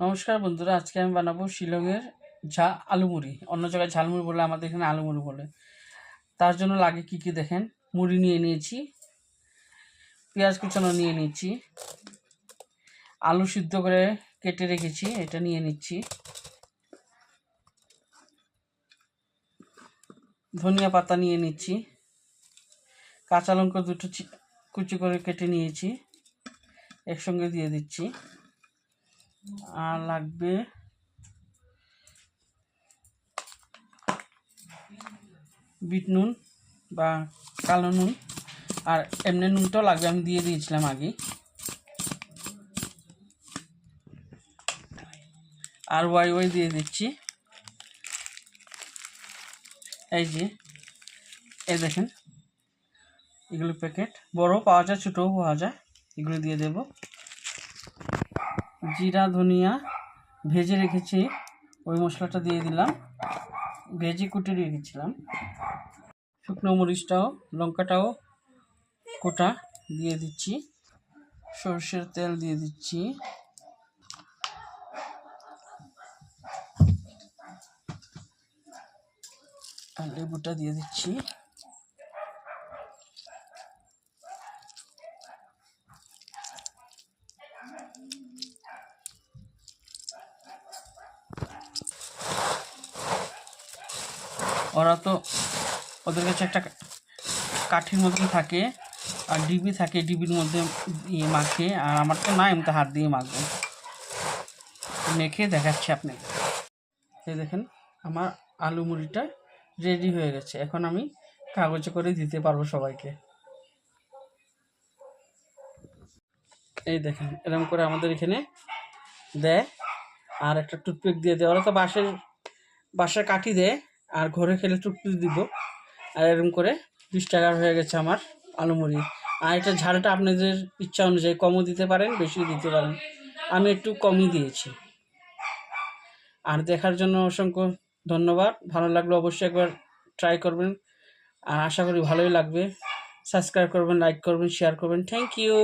নমস্কার বন্ধুরা, আজকে আমি বানাবো শিলংয়ের আলু মুড়ি। অন্য জায়গায় ঝালমুড়ি বলে, আমাদের এখানে আলু মুড়ি বলে। তার জন্য লাগে কি কি দেখেন। মুড়ি নিয়ে নিয়েছি, পেঁয়াজ কুচানো নিয়ে নিচ্ছি, আলু সিদ্ধ করে কেটে রেখেছি, এটা নিয়ে নিচ্ছি, ধনিয়া পাতা নিয়ে নিচ্ছি, কাঁচা লঙ্কা দুটো কুচি করে কেটে নিয়েছি, একসঙ্গে দিয়ে দিচ্ছি। আর লাগবে বিট নুন বা কালো নুন, আর এমনি নুনটাও লাগবে, আমি দিয়ে দিয়েছিলাম আগে। আর ওয়াই দিয়ে দিচ্ছি। এই দেখেন, এগুলো প্যাকেট, বড় পাওয়া যায়, ছোটও পাওয়া যায়, এগুলো দিয়ে দেব। জিরা ধনিয়া ভেজে রেখেছি, ওই মশলাটা দিয়ে দিলাম, ভেজে কুটে রেখেছিলাম। শুকনো মরিচটাও লঙ্কাটাও কোটা দিয়ে দিচ্ছি, সরষের তেল দিয়ে দিচ্ছি, আর লেবুটা দিয়ে দিচ্ছি। ওরা তো, ওদের কাছে একটা কাঠির মতন থাকে আর ডিবি থাকে, ডিবির মধ্যে দিয়ে মাখে, আর আমার তো না, আমি তো হাত দিয়ে মাখবো। মেখে দেখাচ্ছি আপনি। এই দেখেন, আমার আলু মুড়িটা রেডি হয়ে গেছে। এখন আমি কাগজে করে দিতে পারবো সবাইকে। এই দেখেন, এরকম করে আমাদের এখানে দেয়, আর একটা টুথপিক দিয়ে দেয়। ওরা তো বাঁশের কাঠি দেয়, আর ঘরে খেলে টুথপিক দিব। আর এরকম করে 20 টাকার হয়ে গেছে আমার আলু মুড়ি। আর এটা ঝালটা আপনাদের ইচ্ছা অনুযায়ী কমও দিতে পারেন, বেশিও দিতে পারেন। আমি একটু কমই দিয়েছি। আর দেখার জন্য অসংখ্য ধন্যবাদ। ভালো লাগলে অবশ্যই একবার ট্রাই করবেন, আর আশা করি ভালোই লাগবে। সাবস্ক্রাইব করবেন, লাইক করবেন, শেয়ার করবেন। Thank you.